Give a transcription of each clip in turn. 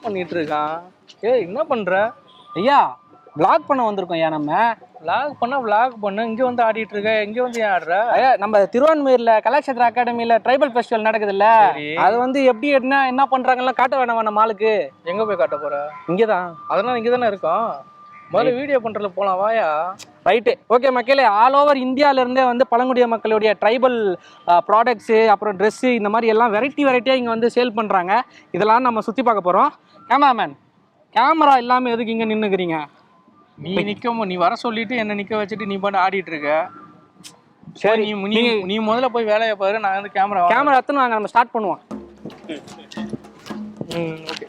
பண்ணிட்டு இருக்கான்? ஏய் என்ன பண்ற? ஐயா vlog பண்ண வந்திருக்கோம். ஐயா நம்ம vlog பண்ண இங்க வந்து ஆடிட்டு இருக்க. இங்க வந்து ஏன் ஆடுற? ஐயா நம்ம திருவான்மையூர்ல கலாட்சேத்ர அகாடமியில ட்ரைபல் ஃபெஸ்டிவல் நடக்குதுல்ல, அது வந்து எப்படி என்ன பண்றாங்கலாம் காட்ட வேணாம் மாலுக்கு. எங்க போய் காட்ட போற? இங்கதான். அதனால இங்கதானே இருக்கோம். முதல்ல வீடியோ பண்றதுல போலாம் வாயா. ரைட்டு, ஓகே மக்களே. ஆல் ஓவர் இந்தியால இருந்தே வந்து பழங்குடிய மக்களுடைய ட்ரைபல் ப்ராடக்ட்ஸு, அப்புறம் ட்ரெஸ்ஸு, இந்த மாதிரி எல்லாம் வெரைட்டியாக இங்கே வந்து சேல் பண்ணுறாங்க. இதெல்லாம் நம்ம சுற்றி பார்க்க போகிறோம். கேமராமேன், கேமரா இல்லாமல் எதுக்கு இங்கே நின்றுக்கிறீங்க? நீ வர சொல்லிட்டு என்ன நிக்க வச்சுட்டு நீ பாட்டு ஆடிட்டு இருக்க. சரி, நீ முதல்ல போய் வேலையை பாரு. நான் வந்து கேமரா எடுத்துன்னு வாங்க, நம்ம ஸ்டார்ட் பண்ணுவோம். ஓகே.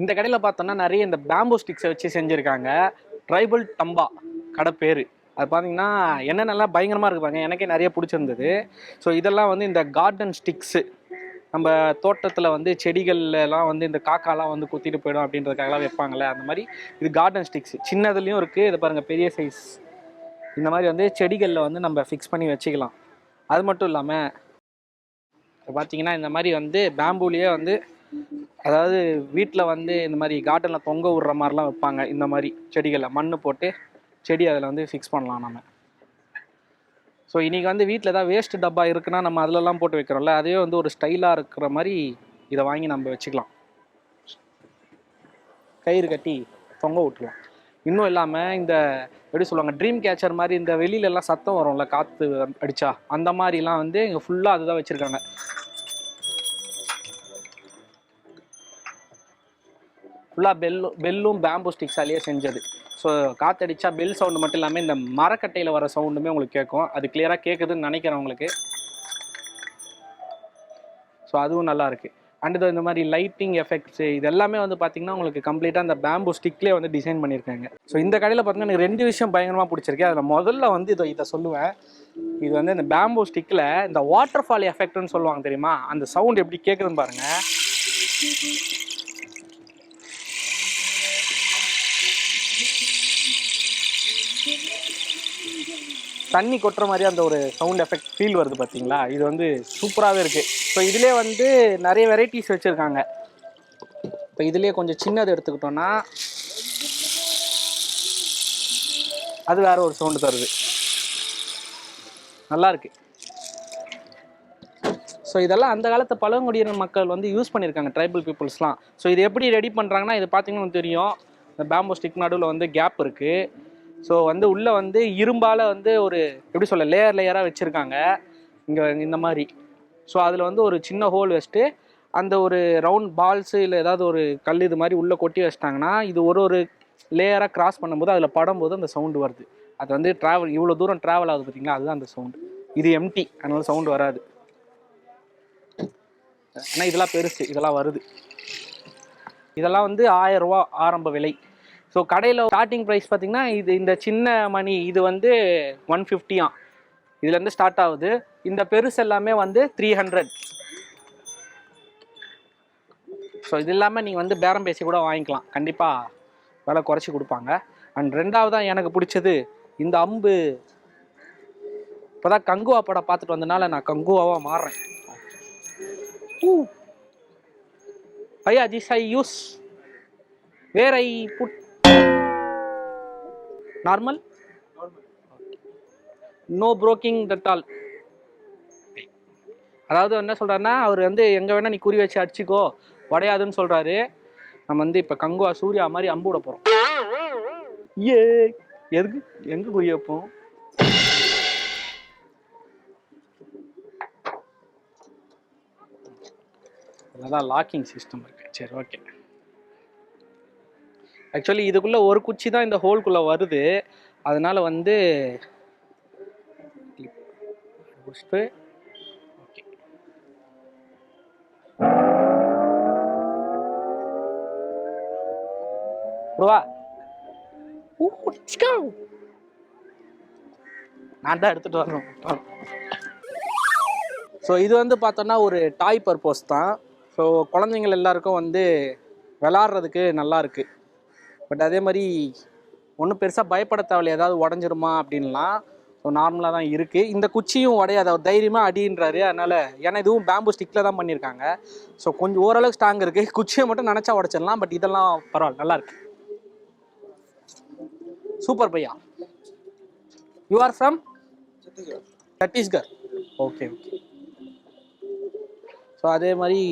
இந்த கடையில் பார்த்தோம்னா நிறைய இந்த பேம்போ ஸ்டிக்ஸை வச்சு செஞ்சுருக்காங்க. ட்ரைபல் தம்பா கடை பேர். அது பார்த்தீங்கன்னா என்னென்னலாம் பயங்கரமாக இருக்கு பாருங்க. எனக்கே நிறைய பிடிச்சிருந்தது. ஸோ இதெல்லாம் வந்து இந்த கார்டன் ஸ்டிக்ஸு, நம்ம தோட்டத்தில் வந்து செடிகள்லாம் வந்து இந்த காக்காலாம் வந்து குத்திட்டு போயிடும் அப்படின்றதுக்காகலாம் வைப்பாங்கள்ல, அந்த மாதிரி இது கார்டன் ஸ்டிக்ஸ். சின்னதுலேயும் இருக்குது, இதை பாருங்கள் பெரிய சைஸ். இந்த மாதிரி வந்து செடிகளில் வந்து நம்ம ஃபிக்ஸ் பண்ணி வச்சுக்கலாம். அது மட்டும் இல்லாமல் பார்த்தீங்கன்னா இந்த மாதிரி வந்து பேம்பூலேயே வந்து, அதாவது வீட்டில் வந்து இந்த மாதிரி கார்டனில் தொங்க விடுற மாதிரிலாம் வைப்பாங்க. இந்த மாதிரி செடிகளில் மண் போட்டு செடி அதில் வந்து ஃபிக்ஸ் பண்ணலாம் நம்ம. ஸோ இன்றைக்கி வந்து வீட்டில் ஏதாவது வேஸ்ட் டப்பா இருக்குன்னா நம்ம அதிலலாம் போட்டு வைக்கிறோம்ல, அதே வந்து ஒரு ஸ்டைலாக இருக்கிற மாதிரி இதை வாங்கி நம்ம வச்சுக்கலாம். கயிறு கட்டி தொங்க விட்டுலாம். இன்னும் இல்லாமல் இந்த எப்படி சொல்லுவாங்க, ட்ரீம் கேச்சர் மாதிரி இந்த வெளியிலலாம் சத்தம் வரும்ல காற்று அடித்தா, அந்த மாதிரிலாம் வந்து இங்கே ஃபுல்லாக அதுதான் வச்சுருக்காங்க. ஃபுல்லாக பெல்லும் பேம்பு ஸ்டிக்ஸாலேயே செஞ்சது. ஸோ காற்றடிச்சா பெல் சவுண்டு மட்டும் இல்லாமல் இந்த மரக்கட்டையில் வர சவுண்டுமே உங்களுக்கு கேட்கும். அது கிளியராக கேட்குதுன்னு நினைக்கிறேன் உங்களுக்கு. ஸோ அதுவும் நல்லாயிருக்கு. அண்ட் இந்த மாதிரி லைட்டிங் எஃபெக்ட்ஸு இது எல்லாமே வந்து பார்த்திங்கன்னா உங்களுக்கு கம்ப்ளீட்டாக அந்த பேம்பு ஸ்டிக்லேயே வந்து டிசைன் பண்ணியிருக்காங்க. ஸோ இந்த கடையில் பார்த்திங்கன்னா எனக்கு 2 விஷயம் பயங்கரமாக பிடிச்சிருக்கு. அதில் முதல்ல வந்து இதை சொல்லுவேன். இது வந்து இந்த பேம்பு ஸ்டிக்கில் இந்த வாட்டர் ஃபால் எஃபெக்ட்னு சொல்லுவாங்க தெரியுமா, அந்த சவுண்ட் எப்படி கேட்குதுன்னு பாருங்கள். தண்ணி கொட்டுற மாதிரி அந்த ஒரு சவுண்ட் எஃபெக்ட் ஃபீல் வருது பார்த்தீங்களா. இது வந்து சூப்பராகவே இருக்குது. ஸோ இதிலே வந்து நிறைய வெரைட்டிஸ் வச்சுருக்காங்க. இப்போ இதிலே கொஞ்சம் சின்னது எடுத்துக்கிட்டோன்னா அது வேறு ஒரு சவுண்டு தருது, நல்லாயிருக்கு. ஸோ இதெல்லாம் அந்த காலத்து பழங்குடியின மக்கள் வந்து யூஸ் பண்ணியிருக்காங்க, ட்ரைபல் பீப்புள்ஸ்லாம். ஸோ இது எப்படி ரெடி பண்ணுறாங்கன்னா, இது பார்த்தீங்கன்னா தெரியும், இந்த பேம்போ ஸ்டிக் நடுவில் வந்து கேப் இருக்குது. ஸோ வந்து உள்ளே வந்து இரும்பால் வந்து ஒரு எப்படி சொல்ல லேயராக வச்சுருக்காங்க இங்கே இந்த மாதிரி. ஸோ அதில் வந்து ஒரு சின்ன ஹோல் வச்சுட்டு அந்த ஒரு ரவுண்ட் பால்ஸு இல்லை ஏதாவது ஒரு கல் இது மாதிரி உள்ளே கொட்டி வச்சிட்டாங்கன்னா, இது ஒரு லேயராக கிராஸ் பண்ணும்போது அதில் படும்போது அந்த சவுண்டு வருது. அது வந்து ட்ராவல் இவ்வளோ தூரம் ட்ராவல் ஆகுது பார்த்தீங்களா, அதுதான் அந்த சவுண்டு. இது எம்டி, அதனால சவுண்டு வராது. ஆனால் இதெல்லாம் பெருசு, இதெல்லாம் வருது. இதெல்லாம் வந்து 1000 ரூபா ஆரம்ப விலை. ஸோ கடையில் ஸ்டார்டிங் ப்ரைஸ் பார்த்திங்கன்னா இந்த சின்ன மணி இது வந்து 150 இதுலேருந்து ஸ்டார்ட் ஆகுது. இந்த பெருசு எல்லாமே வந்து 300. ஸோ இது இல்லாமல் நீங்கள் வந்து பேரம் பேசி கூட வாங்கிக்கலாம், கண்டிப்பாக விலை குறைச்சி கொடுப்பாங்க. அண்ட் ரெண்டாவதாக எனக்கு பிடிச்சது இந்த அம்பு. இப்போ தான் கங்குவா படம் பார்த்துட்டு வந்தனால நான் கங்குவாவாக மாறுறேன். ஐயா this I use where I put normal no broking that all. அதாவது என்ன சொல்கிறாருன்னா, அவர் வந்து எங்கே வேணால் நீ குறி வச்சு அடிச்சிக்கோ உடையாதுன்னு சொல்கிறாரு. நம்ம வந்து இப்போ கங்குவா சூர்யா மாதிரி அம்பு விட போகிறோம். எதுக்கு எங்கே குறி வைப்போம்? அதான் லாக்கிங் சிஸ்டம் இருக்குது. சரி ஓகே. ஆக்சுவலி இதுக்குள்ளே ஒரு குச்சி தான் இந்த ஹோல்குள்ளே வருது. அதனால வந்து ஓகே. ப்ரோவா நான் தான் எடுத்துகிட்டு வரணும். ஸோ இது வந்து பார்த்தோன்னா ஒரு டாய் பர்பஸ் தான். ஸோ குழந்தைங்கள் எல்லாருக்கும் வந்து விளாட்றதுக்கு நல்லா இருக்குது. பட் அதே மாதிரி ஒன்றும் பெருசாக பயப்பட தேவையில்லை ஏதாவது உடஞ்சிருமா அப்படின்லாம். ஸோ நார்மலாக தான் இருக்குது. இந்த குச்சியும் உடையாது, அவர் தைரியமாக அடின்றாரு. அதனால் ஏன்னா இதுவும் பேம்பு ஸ்டிக்கில் தான் பண்ணியிருக்காங்க. ஸோ கொஞ்சம் ஓரளவுக்கு ஸ்ட்ராங் இருக்குது. குச்சியை மட்டும் நினச்சா உடச்சிடலாம். பட் இதெல்லாம் பரவாயில்ல, நல்லாயிருக்கு. Super Bhaiya. You are from Chhattisgarh. Okay okay. So அதே மாதிரி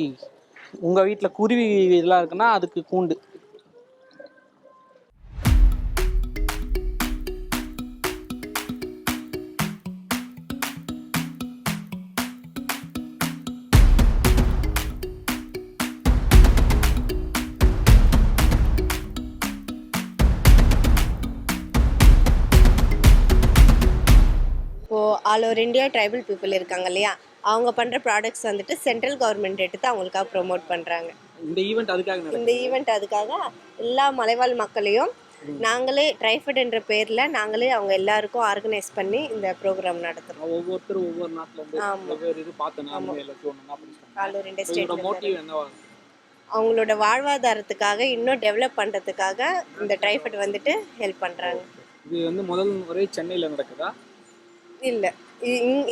உங்கள் வீட்டில் குருவி இதெல்லாம் இருக்குன்னா அதுக்கு கூண்டு. இப்போது all over India tribal people இருக்காங்க இல்லையா, அவங்க பண்ணுற ப்ராடக்ட்ஸ் வந்துட்டு சென்ட்ரல் கவர்மெண்ட் எடுத்து அவங்களுக்காக ப்ரொமோட் பண்ணுறாங்க. இந்த ஈவெண்ட் அதுக்காக எல்லா மலைவாழ் மக்களையும் நாங்களே ட்ரைஃபட் என்ற பேரில் நாங்களே அவங்க எல்லாருக்கும் ஆர்கனைஸ் பண்ணி இந்த ப்ரோக்ராம் நடத்துகிறோம். ஒவ்வொருத்தரும் ஒவ்வொரு நாட்டில் ஆல் ஓவர் இந்தியா ஸ்டேட் அவங்களோட வாழ்வாதாரத்துக்காக இன்னும் டெவலப் பண்ணுறதுக்காக இந்த ட்ரைஃபட் வந்துட்டு ஹெல்ப் பண்ணுறாங்க. இது வந்து முதல் முறை சென்னையில் நடக்குதா? இல்லை,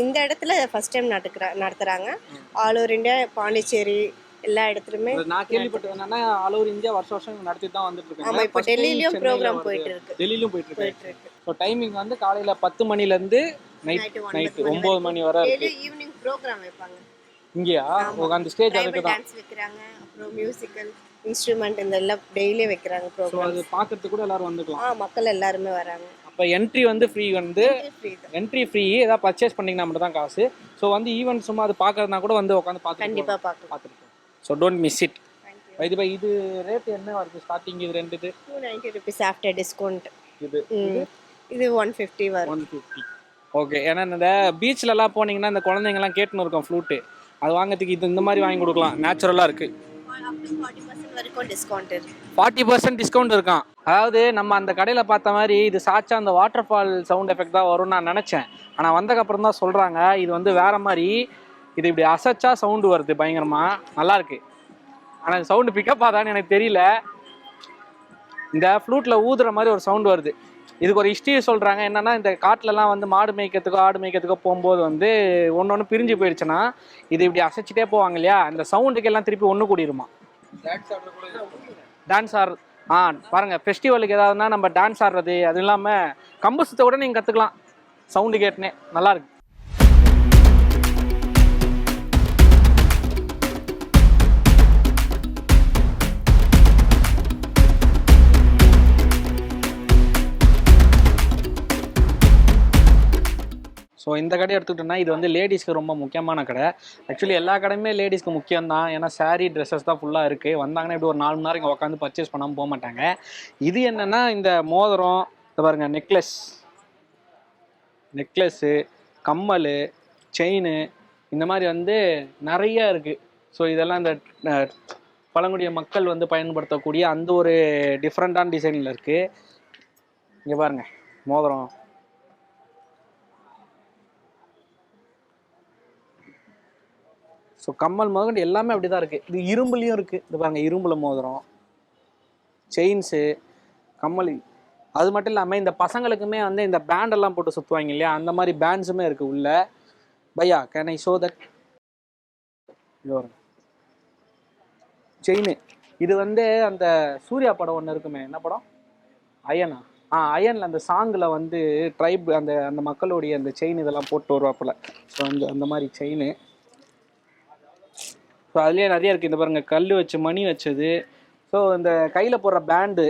இந்த இடத்துல ஃபர்ஸ்ட் டைம் நடத்துகிறாங்க. ஆல் ஓவர் இந்தியா, பாண்டிச்சேரி எல்லா இடத்துலையுமே. நான் கேள்விப்பட்டது என்னன்னா ஆல் ஓவர் இந்தியா வருஷம் நடத்திட்டு தான் வந்துட்டு இருக்காங்க. ஆமாம், இப்போ டெல்லியிலும் ப்ரோக்ராம் போயிட்டு இருக்கு. ஸோ டைமிங் வந்து காலையில் 10 மணிலேருந்து நைட்டு 9 மணி வரை ஈவினிங் ப்ரோக்ராம் வைப்பாங்க. இங்கேயா? அந்த ஸ்டேஜ் அதுக்கு தான் டான்ஸ் வைக்கிறாங்க, அப்புறம் மியூசிக்கல் இன்ஸ்ட்ருமெண்ட் இந்த எல்லாம் டெய்லி வைக்கிறாங்க ப்ரோக்ராம். அது பார்க்கறதுக்கு கூட எல்லாரும் வந்துக்கலாம். மக்கள் எல்லாருமே வராங்க. அப்போ என்ட்ரி வந்து ஃப்ரீ, வந்து என்ட்ரி ஃப்ரீ. ஏதாவது பர்ச்சேஸ் பண்ணிங்கன்னா மட்டும் தான் காசு. ஸோ வந்து ஈவெண்ட் சும்மா அது பார்க்கறதுனா கூட வந்து உட்காந்து கண்டிப்பாக பார்த்துருக்கோம். So don't miss it. இது ரேட் என்ன வருது ஸ்டார்டிங்? இது ரெண்டு 290 rupees ஆஃப்டர் டிஸ்கவுண்ட். இது 150 வரும். 150. ஓகே. ஏன்னா இந்த பீச்லலாம் போனீங்கன்னா இந்த குழந்தைங்கலாம் கேட்டுன்னு இருக்கும் ஃப்ளூட்டு. அது வாங்கிறதுக்கு இந்த மாதிரி வாங்கி கொடுக்கலாம். நேச்சுரலாக இருக்குது. 40% டிஸ்கவுண்ட் இருக்கான். அதாவது நம்ம அந்த கடையில் பார்த்த மாதிரி இது சாச்சா அந்த வாட்டர் ஃபால் சவுண்ட் எஃபெக்ட் தான் வரும்னு நான் நினச்சேன். ஆனால் வந்தக்கப்புறம் தான் சொல்கிறாங்க இது வந்து வேறு மாதிரி. இது இப்படி அசைச்சா சவுண்டு வருது பயங்கரமாக, நல்லாயிருக்கு. ஆனால் சவுண்டு பிக்கப் ஆதான்னு எனக்கு தெரியல. இந்த ஃப்ளூட்டில் ஊதுற மாதிரி ஒரு சவுண்டு வருது. இதுக்கு ஒரு ஹிஸ்ட்ரி சொல்கிறாங்க. என்னென்னா இந்த காட்டிலலாம் வந்து மாடு மேய்க்கிறதுக்கோ ஆடு மேய்க்கிறதுக்கோ போகும்போது வந்து ஒன்று பிரிஞ்சு போயிடுச்சுன்னா இது இப்படி அசைச்சிட்டே போவாங்க இல்லையா, அந்த சவுண்டுக்கு எல்லாம் திருப்பி ஒன்று கூடிருமா. டான்ஸ் ஆடுறது பாருங்கள், ஃபெஸ்டிவலுக்கு ஏதாவதுனா நம்ம டான்ஸ் ஆடுறது, அது இல்லாமல் கம்பு சுத்த கூட நீங்கள் கற்றுக்கலாம் சவுண்டு கேட்டுனே. நல்லாயிருக்கு. ஸோ இந்த கடை எடுத்துக்கிட்டோன்னா இது வந்து லேடிஸ்க்கு ரொம்ப முக்கியமான கடை. ஆக்சுவலி எல்லா கடையுமே லேடிஸ்க்கு முக்கியம் தான். ஏன்னா சாரீ ட்ரெஸ்ஸஸ் தான் ஃபுல்லாக இருக்குது. வந்தாங்கன்னா இப்படி ஒரு 4 மணி நேரம் இங்கே உட்காந்து பர்ச்சேஸ் பண்ணாமல் போக மாட்டாங்க. இது என்னென்னா இந்த மோதிரம், இந்த பாருங்கள், நெக்லஸ்ஸு, கம்மல், செயின், இந்த மாதிரி வந்து நிறைய இருக்குது. ஸோ இதெல்லாம் இந்த பழங்குடிய மக்கள் வந்து பயன்படுத்தக்கூடிய அந்த ஒரு டிஃப்ரெண்ட்டான டிசைனில் இருக்குது. இங்கே பாருங்கள் மோதிரம். ஸோ கம்மல் முதற்கொண்டு எல்லாமே அப்படி தான் இருக்குது. இது இரும்புலேயும் இருக்குது. இது பாருங்கள், இரும்பில் மோதிரம், செயின்ஸு, கம்மல். அது மட்டும் இல்லாமல் இந்த பசங்களுக்குமே வந்து இந்த பேண்டெல்லாம் போட்டு சுற்றுவாங்க இல்லையா, அந்த மாதிரி பேண்ட்ஸுமே இருக்குது உள்ள. பையா can I show that? Chain. இது வந்து அந்த சூர்யா படம் ஒன்று இருக்குமே, என்ன படம்? அயனா? அயனில் அந்த சாங்கில் வந்து ட்ரைப் அந்த அந்த மக்களுடைய அந்த செயின் இதெல்லாம் போட்டு வருவாப்பில். ஸோ அந்த மாதிரி செயின். ஸோ அதுலேயே நிறைய இருக்குது. இந்த பாருங்கள், கல் வச்சு மணி வச்சது. ஸோ இந்த கையில் போடுற பேண்டு,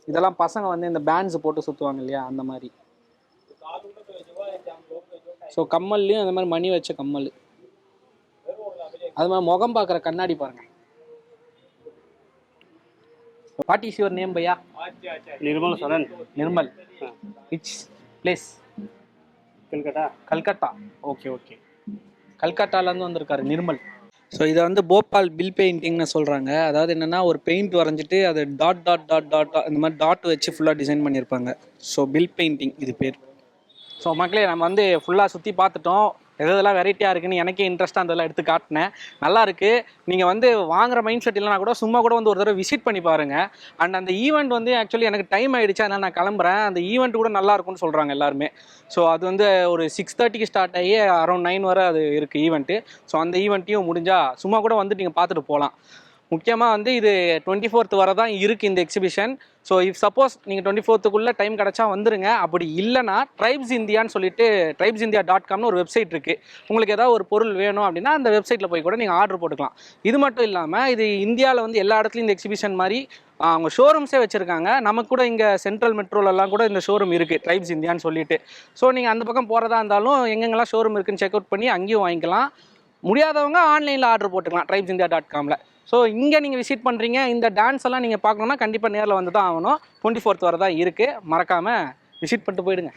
இதெல்லாம் பசங்க வந்து இந்த பேண்ட்ஸு போட்டு சுற்றுவாங்க இல்லையா, அந்த மாதிரி. ஸோ கம்மல்லையும் அந்த மாதிரி மணி வச்ச கம்மல். அது மாதிரி முகம் பார்க்குற கண்ணாடி பாருங்கள், வாட் இஸ் யுவர் நேம் பையா? Nirmal Saran, Nirmal. Which place? Calcutta. Calcutta. Okay okay, கல்கத்தாலேருந்து வந்திருக்காரு நிர்மல். ஸோ இதை வந்து போபால் பில் பெயிண்டிங்னு சொல்கிறாங்க. அதாவது என்னென்னா ஒரு பெயிண்ட் வரைஞ்சிட்டு அதை டாட் டாட் டாட் டாட் இந்த மாதிரி டாட் வச்சு ஃபுல்லாக டிசைன் பண்ணியிருப்பாங்க. ஸோ பில் பெயிண்டிங் இது பேர். ஸோ மக்களே நம்ம வந்து ஃபுல்லாக சுற்றி பார்த்துட்டோம். எதெல்லாம் வெரைட்டியாக இருக்குன்னு எனக்கே இன்ட்ரெஸ்ட்டாக அதெல்லாம் எடுத்து காட்டினேன். நல்லா இருக்குது. நீங்கள் வந்து வாங்குற மைண்ட் செட் இல்லைனா கூட சும்மா கூட வந்து ஒரு தடவை விசிட் பண்ணி பாருங்கள். அண்ட் அந்த ஈவெண்ட் வந்து ஆக்சுவலி எனக்கு டைம் ஆகிடுச்சு, அதனால் நான் கிளம்புறேன். அந்த ஈவெண்ட் கூட நல்லா இருக்கும்னு சொல்கிறாங்க எல்லாருமே. ஸோ அது வந்து ஒரு 6:30க்கு ஸ்டார்ட் ஆகி அரௌண்ட் 9 வரை அது இருக்குது ஈவெண்ட்டு. ஸோ அந்த ஈவெண்ட்டையும் முடிஞ்சால் சும்மா கூட வந்து நீங்கள் பார்த்துட்டு போகலாம். முக்கியமாக வந்து இது 24th வரை தான் இருக்குது இந்த எக்ஸிபிஷன். ஸோ இஃப் சப்போஸ் நீங்கள் 24th டைம் கிடச்சா வந்துருங்க. அப்படி இல்லைனா ட்ரைப்ஸ் இந்தியான்னு சொல்லிட்டு tribesindia.comனு ஒரு வெப்சைட் இருக்குது. உங்களுக்கு ஏதாவது ஒரு பொருள் வேணும் அப்படின்னா அந்த வெப்சைட்டில் போய் கூட நீங்கள் ஆர்டர் போட்டுக்கலாம். இது மட்டும் இல்லாமல் இது இந்தியாவில் வந்து எல்லா இடத்துலையும் இந்த எக்ஸிபிஷன் மாதிரி அவங்க ஷோரூம்ஸே வச்சுருக்காங்க. நமக்கு கூட இங்கே சென்ட்ரல் மெட்ரோலெல்லாம் கூட இந்த ஷோரூம் இருக்குது ட்ரைப்ஸ் இந்தியான்னு சொல்லிட்டு. ஸோ நீங்கள் அந்த பக்கம் போகிறதா இருந்தாலும் எங்கெங்கெல்லாம் ஷோரூம் இருக்குன்னு செக் அவுட் பண்ணி அங்கேயும் வாங்கிக்கலாம். முடியாதவங்க ஆன்லைனில் ஆர்டர் போட்டுக்கலாம் tribesindia.comல. ஸோ இங்கே நீங்கள் விசிட் பண்ணுறீங்க, இந்த டான்ஸ் எல்லாம் நீங்கள் பார்க்கணுன்னா கண்டிப்பாக நேரில் வந்து தான் ஆகணும். 24th வரை தான் இருக்குது. மறக்காமல் விசிட் பண்ணிட்டு போயிடுங்க.